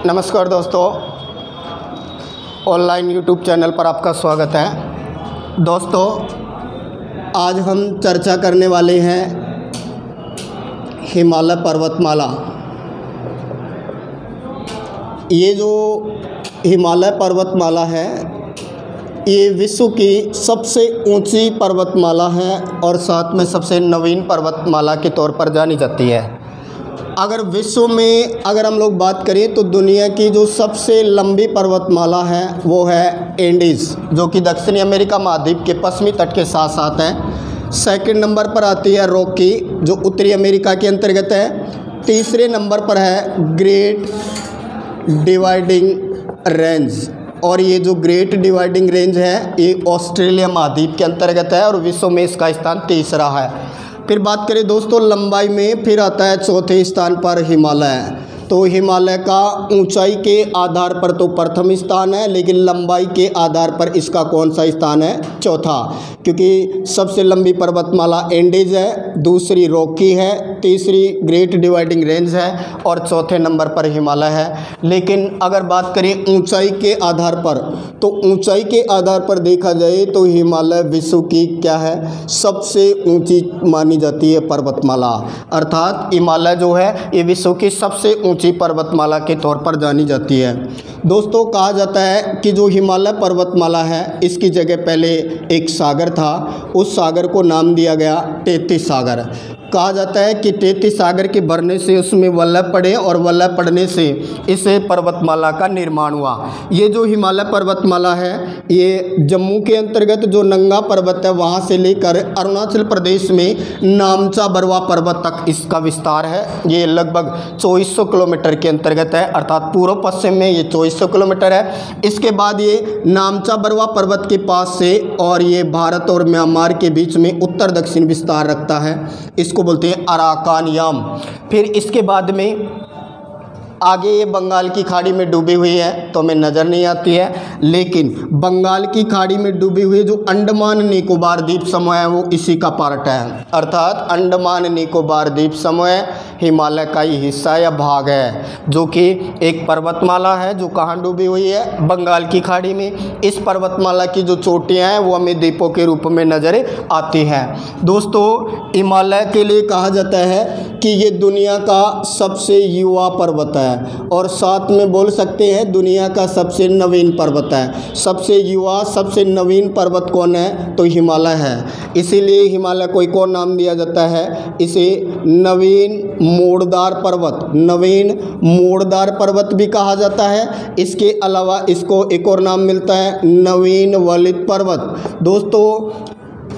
नमस्कार दोस्तों, online YouTube channel पर आपका स्वागत है। दोस्तों, आज हम चर्चा करने वाले हैं हिमालय पर्वतमाला। ये जो हिमालय पर्वतमाला है ये विश्व की सबसे ऊंची पर्वतमाला है और साथ में सबसे नवीन पर्वतमाला के तौर पर जानी जाती है। अगर विश्व में हम लोग बात करें तो दुनिया की जो सबसे लंबी पर्वतमाला है वो है एंडीज़, जो कि दक्षिणी अमेरिका महाद्वीप के पश्चिमी तट के साथ साथ है। सेकंड नंबर पर आती है रॉकी, जो उत्तरी अमेरिका के अंतर्गत है। तीसरे नंबर पर है ग्रेट डिवाइडिंग रेंज, और ये जो ग्रेट डिवाइडिंग रेंज है ये ऑस्ट्रेलिया महाद्वीप के अंतर्गत है और विश्व में इसका स्थान तीसरा है। फिर बात करें दोस्तों लंबाई में, फिर आता है चौथे स्थान पर हिमालय। तो हिमालय का ऊंचाई के आधार पर तो प्रथम स्थान है, लेकिन लंबाई के आधार पर इसका कौन सा स्थान है? चौथा, क्योंकि सबसे लंबी पर्वतमाला एंडीज है, दूसरी रॉकी है, तीसरी ग्रेट डिवाइडिंग रेंज है और चौथे नंबर पर हिमालय है। लेकिन अगर बात करें ऊंचाई के आधार पर, तो ऊंचाई के आधार पर देखा जाए तो हिमालय विश्व की क्या है? सबसे ऊंची मानी जाती है पर्वतमाला। अर्थात हिमालय जो है ये विश्व की सबसे ऊंची पर्वतमाला के तौर पर जानी जाती है। दोस्तों, कहा जाता है कि जो हिमालय पर्वतमाला है इसकी जगह पहले एक सागर था, उस सागर को नाम दिया गया तेतीस सागर। कहा जाता है कि तेतीस सागर के भरने से उसमें वलय पड़े और वलय पड़ने से इस पर्वतमाला का निर्माण हुआ। ये जो हिमालय पर्वतमाला है ये जम्मू के अंतर्गत जो नंगा पर्वत है वहाँ से लेकर अरुणाचल प्रदेश में नामचा बरवा पर्वत तक इसका विस्तार है। ये लगभग 2400 किलोमीटर के अंतर्गत है, अर्थात पूर्व पश्चिम में ये 2400 किलोमीटर है। इसके बाद ये नामचा बरवा पर्वत के पास से और ये भारत और म्यांमार के बीच में उत्तर दक्षिण विस्तार रखता है, इसको बोलते हैं अराकान याम। फिर इसके बाद में आगे ये बंगाल की खाड़ी में डूबी हुई है तो हमें नज़र नहीं आती है, लेकिन बंगाल की खाड़ी में डूबी हुई जो अंडमान निकोबार द्वीप समूह है वो इसी का पार्ट है। अर्थात अंडमान निकोबार द्वीप समूह हिमालय का ही हिस्सा या भाग है, जो कि एक पर्वतमाला है जो कहाँ डूबी हुई है? बंगाल की खाड़ी में। इस पर्वतमाला की जो चोटियाँ हैं वो हमें द्वीपों के रूप में नज़र आती हैं। दोस्तों, हिमालय के लिए कहा जाता है कि ये दुनिया का सबसे युवा पर्वत है और साथ में बोल सकते हैं दुनिया का सबसे नवीन पर्वत है। सबसे युवा सबसे नवीन पर्वत कौन है? तो हिमालय है। इसीलिए हिमालय को एक और नाम दिया जाता है, इसे नवीन मोड़दार पर्वत, नवीन मोड़दार पर्वत भी कहा जाता है। इसके अलावा इसको एक और नाम मिलता है नवीन वलित पर्वत। दोस्तों,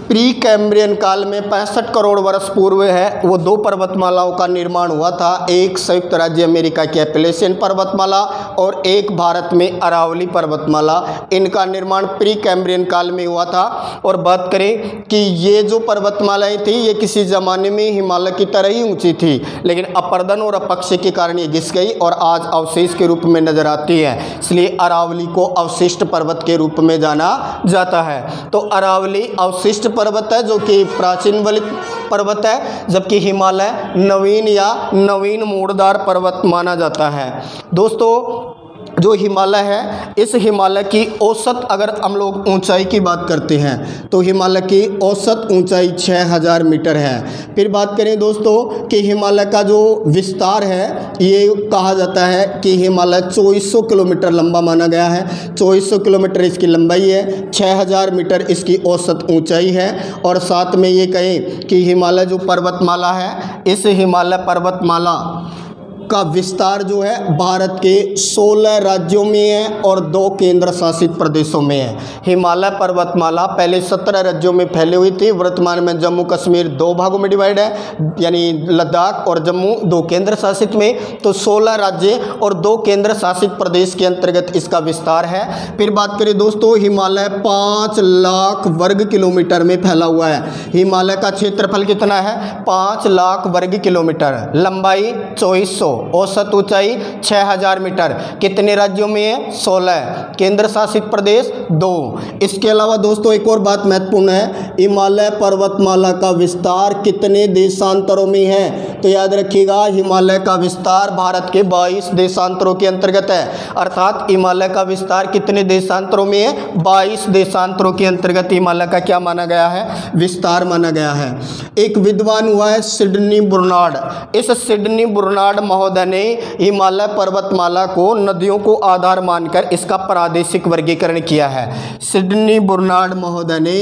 प्री कैम्ब्रियन काल में 65 करोड़ वर्ष पूर्व है वो दो पर्वतमालाओं का निर्माण हुआ था। एक संयुक्त राज्य अमेरिका की एपलेशियन पर्वतमाला और एक भारत में अरावली पर्वतमाला। इनका निर्माण प्री कैम्ब्रियन काल में हुआ था। और बात करें कि ये जो पर्वतमालाएं थी ये किसी ज़माने में हिमालय की तरह ही ऊंची थी, लेकिन अपर्दन और अपक्षय के कारण ये घिस गई और आज अवशेष के रूप में नजर आती है। इसलिए अरावली को अवशिष्ट पर्वत के रूप में जाना जाता है। तो अरावली अवशिष्ट पर्वत है जो कि प्राचीन वलित पर्वत है, जबकि हिमालय नवीन या नवीन मोड़दार पर्वत माना जाता है। दोस्तों, जो हिमालय है इस हिमालय की औसत अगर हम लोग ऊंचाई की बात करते हैं तो हिमालय की औसत ऊंचाई 6000 मीटर है। फिर बात करें दोस्तों कि हिमालय का जो विस्तार है ये कहा जाता है कि हिमालय 2400 किलोमीटर लंबा माना गया है। 2400 किलोमीटर इसकी लंबाई है, 6000 मीटर इसकी औसत ऊंचाई है। और साथ में ये कहें कि हिमालय जो पर्वतमाला है इस हिमालय पर्वतमाला का विस्तार जो है भारत के 16 राज्यों में है और 2 केंद्र शासित प्रदेशों में है। हिमालय पर्वतमाला पहले 17 राज्यों में फैली हुई थी, वर्तमान में जम्मू कश्मीर 2 भागों में डिवाइड है, यानी लद्दाख और जम्मू 2 केंद्र शासित में। तो 16 राज्य और 2 केंद्र शासित प्रदेश के अंतर्गत इसका विस्तार है। फिर बात करें दोस्तों, हिमालय 5 लाख वर्ग किलोमीटर में फैला हुआ है। हिमालय का क्षेत्रफल कितना है? 5 लाख वर्ग किलोमीटर, लंबाई 2400, औसत ऊंचाई 6000 मीटर। कितने राज्यों में है? 16। केंद्र शासित प्रदेश 2। इसके अलावा दोस्तों एक और बात महत्वपूर्ण है, हिमालय पर्वतमाला का विस्तार कितने देशांतरों में है? तो याद रखिएगा, हिमालय का विस्तार भारत के 22 देशांतरों के अंतर्गत है। अर्थात हिमालय का विस्तार कितने देशांतरों में है? 22 देशांतरों के अंतर्गत हिमालय का क्या माना गया है? विस्तार माना गया है। एक विद्वान हुआ है सिडनी बर्नार्ड। इस सिडनी बर्नार्ड महोदय ने हिमालय पर्वतमाला को नदियों को आधार मानकर इसका प्रादेशिक वर्गीकरण किया है। सिडनी बर्नार्ड महोदय ने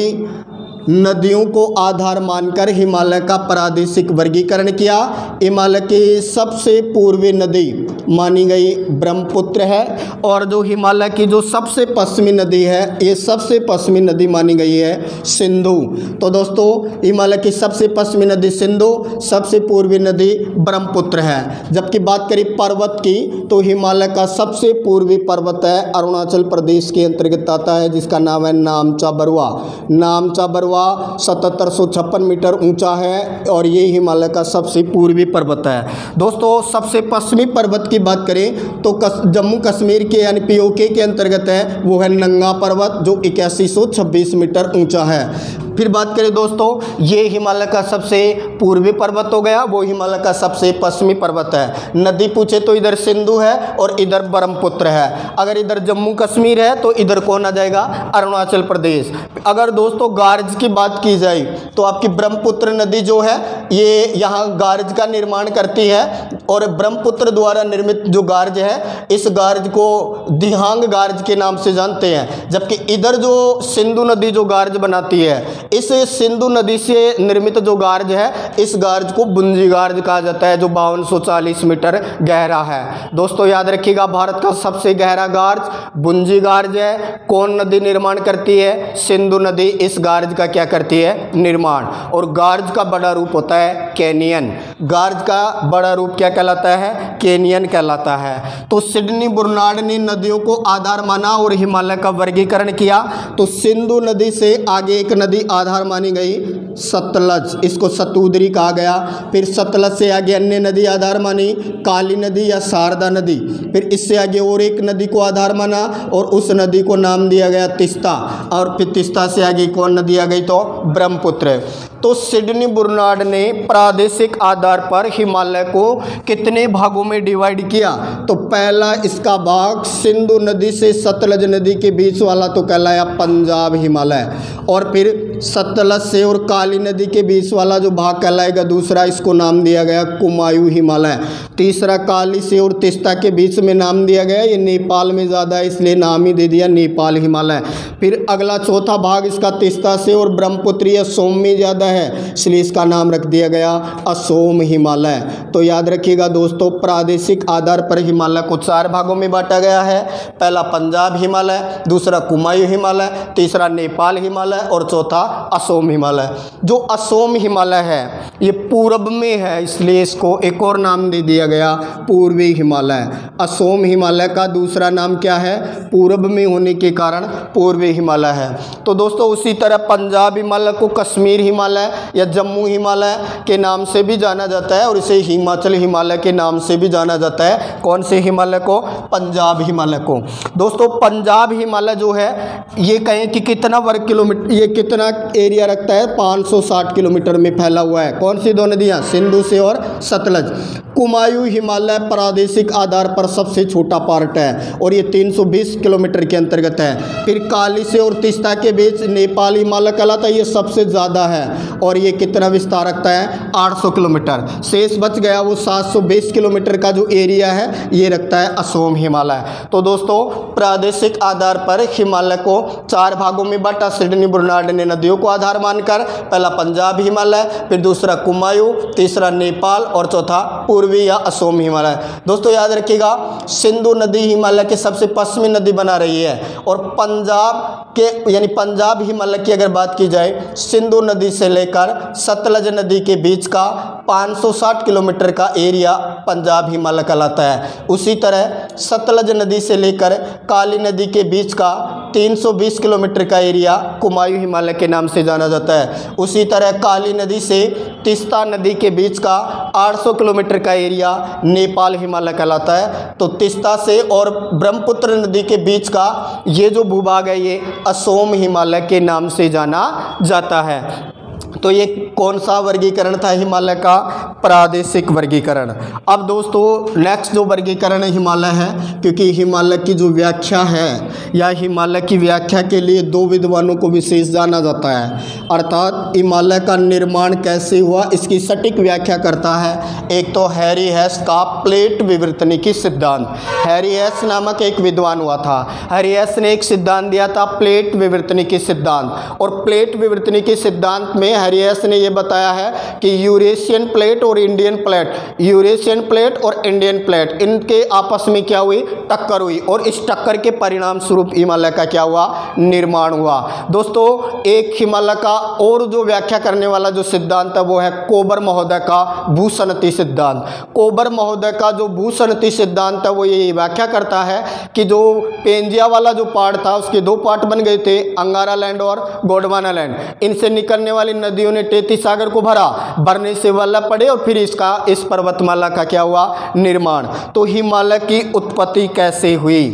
नदियों को आधार मानकर हिमालय का प्रादेशिक वर्गीकरण किया। हिमालय की सबसे पूर्वी नदी मानी गई ब्रह्मपुत्र है, और जो हिमालय की जो सबसे पश्चिमी नदी है, ये सबसे पश्चिमी नदी मानी गई है सिंधु। तो दोस्तों हिमालय की सबसे पश्चिमी नदी सिंधु, सबसे पूर्वी नदी ब्रह्मपुत्र है। जबकि बात करें पर्वत की, तो हिमालय का सबसे पूर्वी पर्वत है अरुणाचल प्रदेश के अंतर्गत आता है, जिसका नाम है नामचा बरुआ। नामचा बरुआ 7756 मीटर ऊंचा है और ये हिमालय का सबसे पूर्वी पर्वत है। दोस्तों सबसे पश्चिमी पर्वत की बात करें तो जम्मू कश्मीर के यानी पीओके के अंतर्गत है, वो है नंगा पर्वत जो 8126 मीटर ऊंचा है। फिर बात करें दोस्तों, ये हिमालय का सबसे पूर्वी पर्वत हो गया, वो हिमालय का सबसे पश्चिमी पर्वत है। नदी पूछे तो इधर सिंधु है और इधर ब्रह्मपुत्र है। अगर इधर जम्मू कश्मीर है तो इधर कौन आ जाएगा? अरुणाचल प्रदेश। अगर दोस्तों गार्ज की बात की जाए तो आपकी ब्रह्मपुत्र नदी जो है ये यहाँ गार्ज का निर्माण करती है, और ब्रह्मपुत्र द्वारा निर्मित जो गार्ज है, इस गार्ज को दिहांग गार्ज के नाम से जानते हैं। जबकि इधर जो सिंधु नदी जो गार्ज बनाती है, इस सिंधु नदी से निर्मित जो गार्ज है, इस गार्ज को बुंजी गार्ज कहा जाता है, जो 5240 मीटर गहरा है। दोस्तों याद रखिएगा, भारत का सबसे गहरा गार्ज बुंजी गार्ज है। कौन नदी निर्माण करती है? सिंधु नदी इस गार्ज का क्या करती है? निर्माण। और गार्ज का बड़ा रूप होता है कैनियन। गार्ज का बड़ा रूप क्या कहलाता है? कैनियन कहलाता है। तो सिडनी बर्नार्ड ने नदियों को आधार माना और हिमालय का वर्गीकरण किया। तो सिंधु नदी से आगे एक नदी आधार मानी गई सतलज, इसको सतुद्री कहा गया। फिर सतलज से आगे अन्य नदी आधार मानी काली नदी या शारदा नदी। फिर इससे आगे और एक नदी को आधार माना और उस नदी को नाम दिया गया तिस्ता। और फिर तिस्ता से आगे कौन नदी आ गई? तो ब्रह्मपुत्र। तो सिडनी बर्नार्ड ने प्रादेशिक आधार पर हिमालय को कितने भागों में डिवाइड किया? तो पहला इसका भाग सिंधु नदी से सतलज नदी के बीच वाला तो कहलाया पंजाब हिमालय, और फिर सतलज से और काली नदी के बीच वाला जो भाग कहलाएगा दूसरा, इसको नाम दिया गया कुमायूं हिमालय। तीसरा काली से और तिस्ता के बीच में नाम दिया गया, ये नेपाल में ज़्यादा है इसलिए नाम ही दे दिया नेपाल हिमालय। फिर अगला चौथा भाग इसका तिस्ता से और ब्रह्मपुत्र असोम में ज़्यादा है, इसलिए इसका नाम रख दिया गया असोम हिमालय। तो याद रखिएगा दोस्तों, प्रादेशिक आधार पर हिमालय को 4 भागों में बांटा गया है। पहला पंजाब हिमालय, दूसरा कुमायूं हिमालय, तीसरा नेपाल हिमालय और चौथा असोम हिमालय। जो असोम हिमालय है ये पूर्व में है, इसलिए इसको एक और नाम दे दिया गया पूर्वी हिमालय। असोम हिमालय का दूसरा नाम क्या है? पूर्व में होने के कारण पूर्वी हिमालय है। तो दोस्तों उसी तरह पंजाब हिमालय को कश्मीर हिमालय या जम्मू हिमालय के नाम से भी जाना जाता है, और इसे हिमाचल हिमालय के नाम से भी जाना जाता है। कौन से हिमालय को? पंजाब हिमालय को। दोस्तों पंजाब हिमालय जो है ये कहें कि कितना वर्ग किलोमीटर, ये कितना एरिया रखता है? 560 किलोमीटर में फैला हुआ है। कौन सी दो नदियाँ? सिंधु से और सतलज। कुमायूं हिमालय प्रादेशिक आधार पर सबसे छोटा पार्ट है और ये 320 किलोमीटर के अंतर्गत है। फिर काली से और तिस्ता के बीच नेपाल हिमालय कहलाता है, ये सबसे ज़्यादा है और ये कितना विस्तार रखता है? 800 किलोमीटर। शेष बच गया वो 720 किलोमीटर का जो एरिया है ये रखता है असोम हिमालय। तो दोस्तों प्रादेशिक आधार पर हिमालय को 4 भागों में बांटा सिडनी बर्नार्ड ने नदियों को आधार मानकर। पहला पंजाब हिमालय, फिर दूसरा कुमायूं, तीसरा नेपाल और चौथा पूर्वी या असोम हिमालय। दोस्तों याद रखिएगा, सिंधु नदी हिमालय के सबसे पश्चिमी नदी बना रही है, और पंजाब के यानी पंजाब हिमालय की अगर बात की जाए, सिंधु नदी से लेकर सतलज नदी के बीच का 560 किलोमीटर का एरिया पंजाब हिमालय कहलाता है। उसी तरह सतलज नदी से लेकर काली नदी के बीच का 320 किलोमीटर का एरिया कुमायूं हिमालय के नाम से जाना जाता है। उसी तरह काली नदी से तीस्ता नदी के बीच का 800 किलोमीटर का एरिया नेपाल हिमालय कहलाता है। तो तीस्ता से और ब्रह्मपुत्र नदी के बीच का ये जो भूभाग है ये असोम हिमालय के नाम से जाना जाता है। तो ये कौन सा वर्गीकरण था हिमालय का? प्रादेशिक वर्गीकरण। अब दोस्तों नेक्स्ट जो वर्गीकरण है हिमालय है, क्योंकि हिमालय की जो व्याख्या है या हिमालय की व्याख्या के लिए दो विद्वानों को विशेष जाना जाता है, अर्थात हिमालय का निर्माण कैसे हुआ इसकी सटीक व्याख्या करता है एक तो हैरी हेस का प्लेट विवर्तनिकी सिद्धांत। हैरी हेस नामक एक विद्वान हुआ था। हैरी हेस ने एक सिद्धांत दिया था प्लेट विवर्तनिकी सिद्धांत, और प्लेट विवर्तनिकी सिद्धांत में हैरी हेस ने यह बताया है कि यूरेशियन प्लेट और इंडियन प्लेट, यूरेशियन प्लेट और इंडियन प्लेट, इनके आपस में क्या हुई? टक्कर हुई, और इस टक्कर के परिणाम स्वरूप हिमालय का क्या हुआ? निर्माण हुआ। दोस्तों एक हिमालय का और जो व्याख्या करने वाला जो सिद्धांत है वो है कोबर महोदय का भूसन्नति सिद्धांत। कोबर महोदय का जो भूसन्नति सिद्धांत है वो ये व्याख्या करता है कि जो पेंजिया वाला जो पार्ट था उसके दो पार्ट बन गए थे, अंगारा लैंड और गोंडवाना लैंड। इनसे निकलने वाली नदियों ने टेथी सागर को भरा, भरने से वल्लभ पड़े और फिर इस पर्वतमाला का क्या हुआ? निर्माण। तो हिमालय की उत्पत्ति कैसे हुई?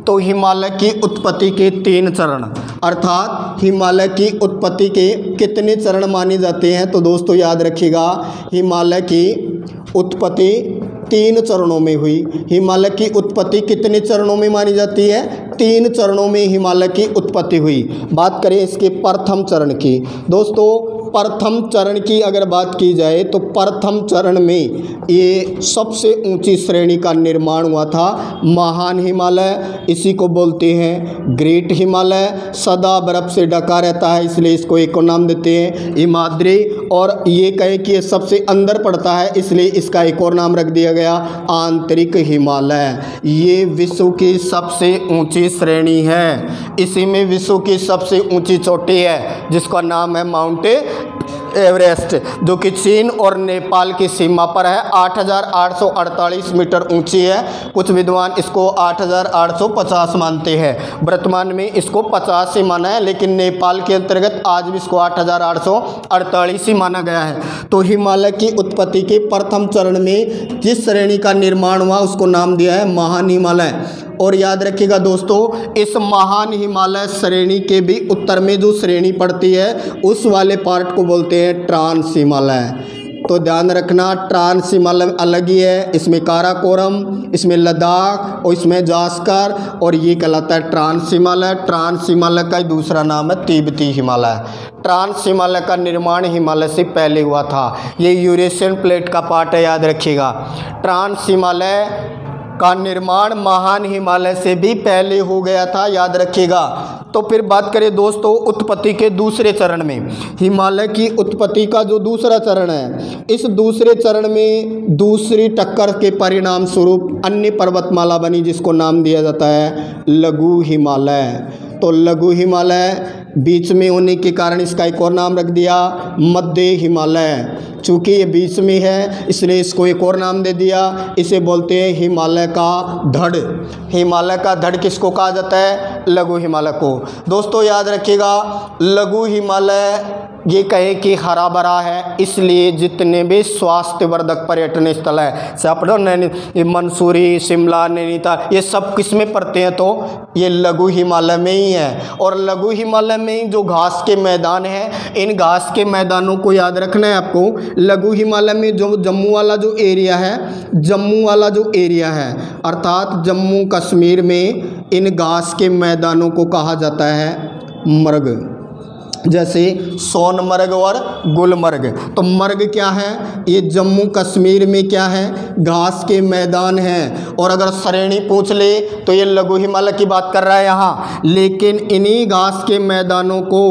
तो हिमालय की उत्पत्ति के 3 चरण, अर्थात हिमालय की उत्पत्ति के कितने चरण माने जाते हैं? तो दोस्तों याद रखिएगा, हिमालय की उत्पत्ति 3 चरणों में हुई। हिमालय की उत्पत्ति कितने चरणों में मानी जाती है? 3 चरणों में हिमालय की उत्पत्ति हुई। बात करें इसके प्रथम चरण की। दोस्तों प्रथम चरण की अगर बात की जाए तो प्रथम चरण में ये सबसे ऊंची श्रेणी का निर्माण हुआ था महान हिमालय, इसी को बोलते हैं ग्रेट हिमालय। सदा बर्फ से ढका रहता है इसलिए इसको एक और नाम देते हैं हिमाद्री, और ये कहें कि ये सबसे अंदर पड़ता है इसलिए इसका एक और नाम रख दिया गया आंतरिक हिमालय। ये विश्व की सबसे ऊंची श्रेणी है। इसी में विश्व की सबसे ऊंची चोटी है जिसका नाम है माउंट एवरेस्ट, जो कि चीन और नेपाल की सीमा पर है। 8,848 मीटर ऊंची है। कुछ विद्वान इसको 8,850 मानते हैं। वर्तमान में इसको 50 ही माना है, लेकिन नेपाल के अंतर्गत आज भी इसको 8,848 ही माना गया है। तो हिमालय की उत्पत्ति के प्रथम चरण में जिस श्रेणी का निर्माण हुआ उसको नाम दिया है महान हिमालय। और याद रखिएगा दोस्तों, इस महान हिमालय श्रेणी के भी उत्तर में जो श्रेणी पड़ती है उस वाले पार्ट को बोलते हैं ट्रांस हिमालय। तो ध्यान रखना, ट्रांस हिमालय अलग ही है, इसमें काराकोरम, इसमें लद्दाख और इसमें जास्कर, और ये कहलाता है ट्रांस हिमालय। ट्रांस हिमालय का दूसरा नाम है तिब्बती हिमालय। ट्रांस हिमालय का निर्माण हिमालय से पहले हुआ था। ये यूरेशियन प्लेट का पार्ट है, याद रखिएगा। ट्रांस हिमालय का निर्माण महान हिमालय से भी पहले हो गया था, याद रखिएगा। तो फिर बात करें दोस्तों उत्पत्ति के दूसरे चरण में। हिमालय की उत्पत्ति का जो दूसरा चरण है, इस दूसरे चरण में दूसरी टक्कर के परिणाम स्वरूप अन्य पर्वतमाला बनी जिसको नाम दिया जाता है लघु हिमालय। तो लघु हिमालय बीच में होने के कारण इसका एक और नाम रख दिया मध्य हिमालय। चूँकि ये बीच में है इसलिए इसको एक और नाम दे दिया, इसे बोलते हैं हिमालय का धड़। हिमालय का धड़ किसको कहा जाता है? लघु हिमालय को। दोस्तों याद रखिएगा, लघु हिमालय ये कहें कि हरा भरा है, इसलिए जितने भी स्वास्थ्यवर्धक पर्यटन स्थल है, अपना मंसूरी, शिमला, नैनीताल, ये सब किस में पड़ते हैं? तो ये लघु हिमालय में ही है। और लघु हिमालय में जो घास के मैदान हैं, इन घास के मैदानों को याद रखना है आपको। लघु हिमालय में जो जम्मू वाला जो एरिया है, जम्मू वाला जो एरिया है अर्थात जम्मू कश्मीर में इन घास के मैदानों को कहा जाता है मर्ग। जैसे सोनमर्ग और गुलमर्ग। तो मर्ग क्या है? ये जम्मू कश्मीर में क्या है? घास के मैदान हैं। और अगर श्रेणी पूछ ले तो ये लघु हिमालय की बात कर रहा है यहाँ, लेकिन इन्हीं घास के मैदानों को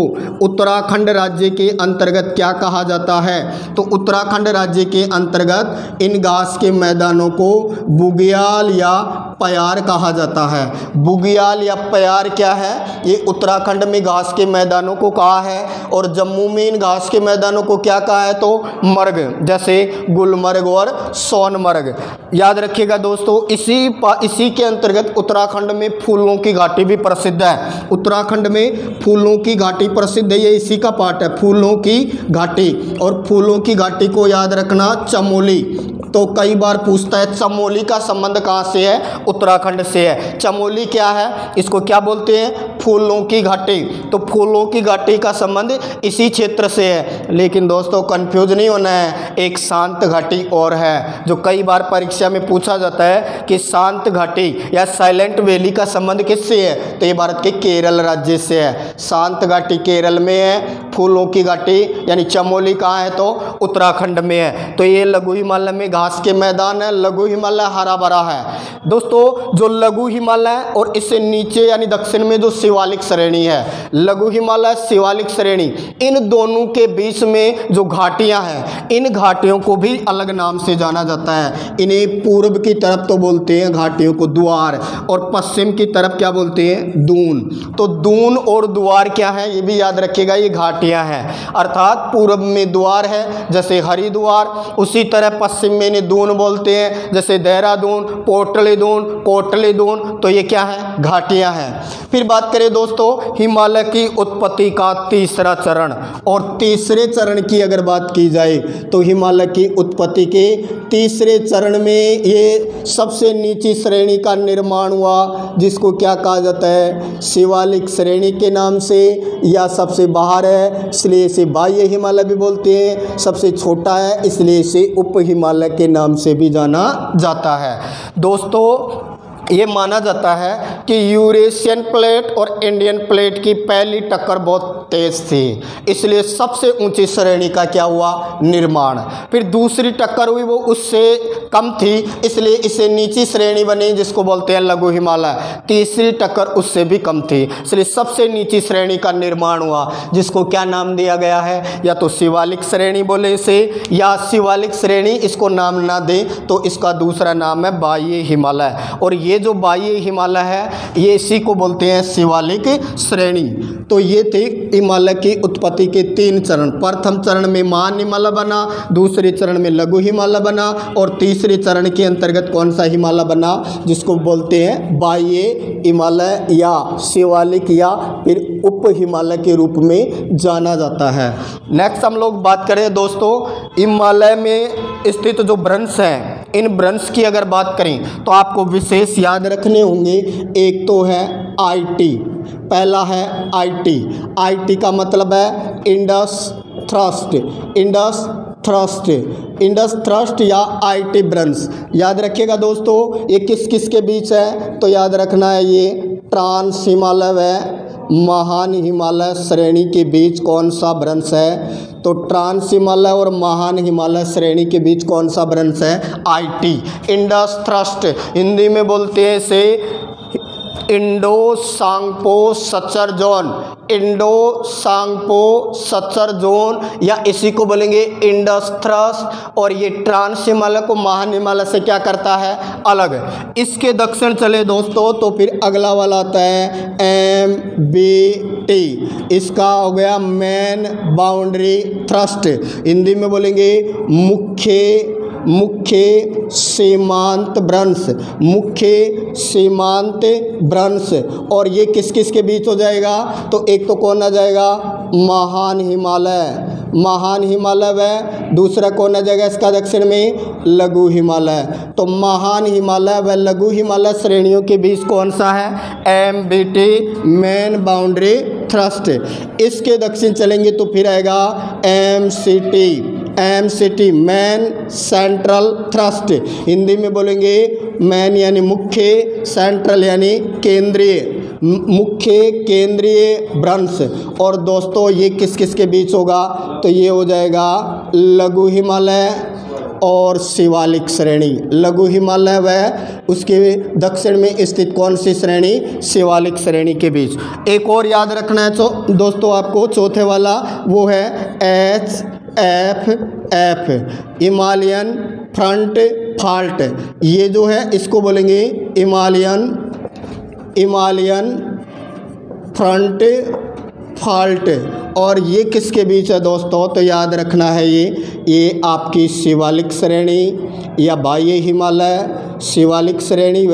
उत्तराखंड राज्य के अंतर्गत क्या कहा जाता है? तो उत्तराखंड राज्य के अंतर्गत इन घास के मैदानों को बुग्याल या प्यार कहा जाता है। बुग्याल या प्यार क्या है? ये उत्तराखंड में घास के मैदानों को कहा है, और जम्मू में इन घास के मैदानों को क्या कहा है? तो मर्ग, जैसे गुलमर्ग और सोनमर्ग। याद रखिएगा दोस्तों, इसी के अंतर्गत उत्तराखंड में फूलों की घाटी भी प्रसिद्ध है। उत्तराखंड में फूलों की घाटी प्रसिद्ध है, ये इसी का पार्ट है, फूलों की घाटी। और फूलों की घाटी को याद रखना चमोली। तो कई बार पूछता है चमोली का संबंध कहाँ से है? उत्तराखंड से है। चमोली क्या है? इसको क्या बोलते हैं? फूलों की घाटी। तो फूलों की घाटी का संबंध इसी क्षेत्र से है। लेकिन दोस्तों कंफ्यूज नहीं होना है, एक शांत घाटी और है जो कई बार परीक्षा में पूछा जाता है कि शांत घाटी या साइलेंट वैली का संबंध किससे है? तो ये भारत के केरल राज्य से है। शांत घाटी केरल में है, फूलों की घाटी यानी चमोली कहाँ है? तो उत्तराखंड में है। तो ये लघु हिमालय में घास के मैदान है, लघु हिमालय हरा भरा है। दोस्तों जो लघु हिमालय और इससे नीचे यानी दक्षिण में जो शिवालिक श्रेणी है, लघु हिमालय शिवालिक श्रेणी, इन दोनों के बीच में जो घाटियां हैं, इन घाटियों को भी अलग नाम से जाना जाता है। इन्हें पूर्व की तरफ तो बोलते हैं घाटियों को द्वार, और पश्चिम की तरफ क्या बोलते हैं? दून। तो दून और द्वार क्या है ये भी याद रखिएगा, ये घाटियां हैं। अर्थात पूर्व में द्वार है जैसे हरिद्वार, उसी तरह पश्चिम में इन्हें दून बोलते हैं जैसे देहरादून, कोटली दून। तो ये क्या है? घाटियां हैं। फिर बात करें दोस्तों हिमालय की उत्पत्ति का तीसरा चरण, और तीसरे चरण की अगर बात की जाए तो हिमालय की उत्पत्ति के तीसरे चरण में ये सबसे नीची श्रेणी का निर्माण हुआ, जिसको क्या कहा जाता है? शिवालिक श्रेणी के नाम से, या सबसे बाहर है इसलिए इसे बाह्य हिमालय भी बोलते हैं, सबसे छोटा है इसलिए इसे उप हिमालय के नाम से भी जाना जाता है। दोस्तों ये माना जाता है कि यूरेशियन प्लेट और इंडियन प्लेट की पहली टक्कर बहुत तेज थी, इसलिए सबसे ऊंची श्रेणी का क्या हुआ? निर्माण। फिर दूसरी टक्कर हुई, वो उससे कम थी, इसलिए इसे नीची श्रेणी बनी जिसको बोलते हैं लघु हिमालय। तीसरी टक्कर उससे भी कम थी, इसलिए सबसे नीची श्रेणी का निर्माण हुआ, जिसको क्या नाम दिया गया है? या तो शिवालिक श्रेणी बोले इसे, या शिवालिक श्रेणी इसको नाम ना दे तो इसका दूसरा नाम है बाह्य हिमालय। और ये जो बाह्य हिमालय है ये इसी को बोलते हैं शिवालिक श्रेणी। तो ये थे हिमालय की उत्पत्ति के 3 चरण। प्रथम चरण में महान हिमालय बना, दूसरे चरण में लघु हिमालय बना, और तीसरे चरण के अंतर्गत कौन सा हिमालय बना? जिसको बोलते हैं बाह्य हिमालय या शिवालिक या फिर उप हिमालय के रूप में जाना जाता है। नेक्स्ट हम लोग बात करें दोस्तों हिमालय में स्थित जो ब्रंश हैं, इन ब्रंश की अगर बात करें तो आपको विशेष याद रखने होंगे। एक तो है आईटी, पहला है आईटी। आईटी का मतलब है इंडस थ्रस्ट, इंडस थ्रस्ट या आईटी ब्रंश। याद रखिएगा दोस्तों ये किस किस के बीच है? तो याद रखना है ये ट्रांस हिमालय व महान हिमालय श्रेणी के बीच कौन सा ब्रंश है? तो ट्रांस हिमालय और महान हिमालय श्रेणी के बीच कौन सा ब्रंश है? IT, Indus thrust. हिंदी में बोलते हैं इसे Indo Tsangpo suture zone, Indo Tsangpo suture zone, या इसी को बोलेंगे इंडस थ्रस्ट। और ये ट्रांस हिमालय को महान हिमालय से क्या करता है? अलग। इसके दक्षिण चले दोस्तों तो फिर अगला वाला आता है MBT, इसका हो गया मेन बाउंड्री थ्रस्ट। हिंदी में बोलेंगे मुख्य सीमांत ब्रंश, मुख्य सीमांत ब्रंश। और ये किस किस के बीच हो जाएगा? तो एक तो कौन आ जाएगा? महान हिमालय व दूसरा कौन आ जाएगा इसका दक्षिण में? लघु हिमालय। तो महान हिमालय व लघु हिमालय श्रेणियों के बीच कौन सा है? MBT, main boundary thrust. इसके दक्षिण चलेंगे तो फिर आएगा MCT, main central thrust. Hindi में बोलेंगे मैन यानी मुख्य, सेंट्रल यानी केंद्रीय, मुख्य केंद्रीय ब्रंश। और दोस्तों ये किस किस के बीच होगा? तो ये हो जाएगा लघु हिमालय और शिवालिक श्रेणी। लघु हिमालय व उसके दक्षिण में स्थित कौन सी श्रेणी? शिवालिक श्रेणी के बीच। एक और याद रखना है दोस्तों आपको, चौथे वाला, वो है HFF, हिमालयन फ्रंट फाल्ट, ये जो है इसको बोलेंगे हिमालयन फ्रंट फाल्ट। और ये किसके बीच है दोस्तों? तो याद रखना है ये आपकी शिवालिक श्रेणी या बाह्य हिमालय शिवालिक श्रेणी व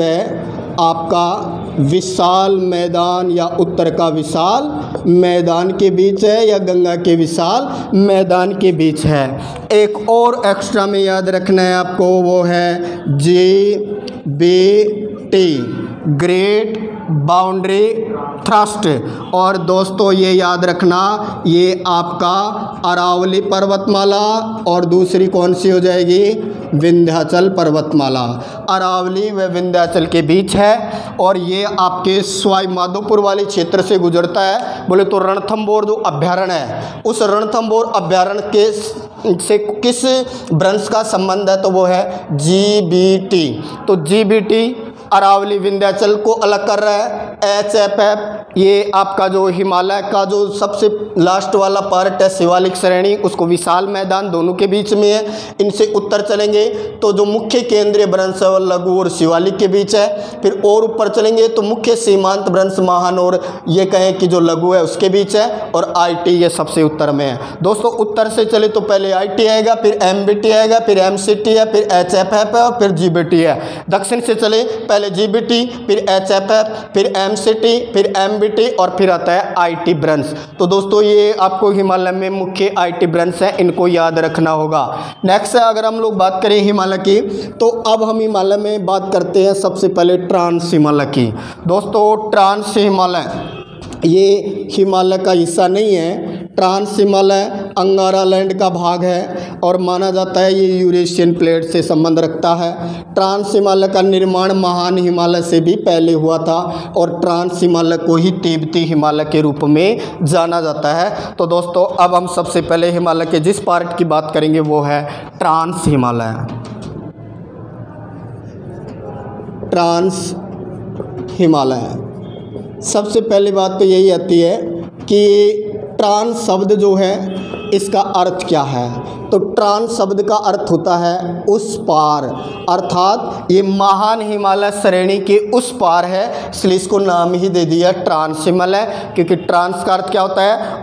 आपका विशाल मैदान या उत्तर का विशाल मैदान के बीच है या गंगा के विशाल मैदान के बीच है। एक और एक्स्ट्रा में याद रखना है आपको, वो है GBT ग्रेट बाउंड्री थ्रस्ट। और दोस्तों ये याद रखना, ये आपका अरावली पर्वतमाला और दूसरी कौन सी हो जाएगी? विंध्याचल पर्वतमाला। अरावली व विंध्याचल के बीच है और ये आपके सवाई माधोपुर वाले क्षेत्र से गुजरता है। बोले तो रणथंभौर जो अभ्यारण्य है, उस रणथंभौर अभ्यारण्य के से किस ब्रांच का संबंध है? तो वो है GBT। तो GBT अरावली विंध्याचल को अलग कर रहा है। HFF ये आपका जो हिमालय का जो सबसे लास्ट वाला पार्ट है शिवालिक श्रेणी, उसको विशाल मैदान दोनों के बीच में है। इनसे उत्तर चलेंगे तो जो मुख्य केंद्रीय ब्रंश है लघु और शिवालिक के बीच है। फिर और ऊपर चलेंगे तो मुख्य सीमांत ब्रंश महान और ये कहें कि जो लघु है उसके बीच है। और IT ये सबसे उत्तर में है। दोस्तों उत्तर से चले तो पहले IT आएगा, फिर MBT आएगा, फिर MCT है, फिर HFF है और फिर GBT है। दक्षिण से चले पहले GBT, फिर HFF, फिर MCT, फिर MBT और फिर आता है IT ब्रांच। तो दोस्तों ये आपको हिमालय में मुख्य IT ब्रांच है, इनको याद रखना होगा। नेक्स्ट अगर हम लोग बात करें हिमालय की, तो अब हम हिमालय में बात करते हैं सबसे पहले ट्रांस हिमालय की। दोस्तों ट्रांस हिमालय ये हिमालय का हिस्सा नहीं है। ट्रांस हिमालय अंगारा लैंड का भाग है और माना जाता है ये यूरेशियन प्लेट से संबंध रखता है। ट्रांस हिमालय का निर्माण महान हिमालय से भी पहले हुआ था और ट्रांस हिमालय को ही तिब्बती हिमालय के रूप में जाना जाता है। तो दोस्तों अब हम सबसे पहले हिमालय के जिस पार्ट की बात करेंगे वो है ट्रांस हिमालय। ट्रांस हिमालय सबसे पहली बात तो यही आती है कि ट्रांस शब्द जो है इसका अर्थ क्या है? तो ट्रांस शब्द का अर्थ होता है उस पार, अर्थात ये महान हिमालय श्रेणी के उस पार है, इसलिए इसको नाम ही दे दिया ट्रांस हिमालय। क्योंकि ट्रांस का अर्थ क्या होता है?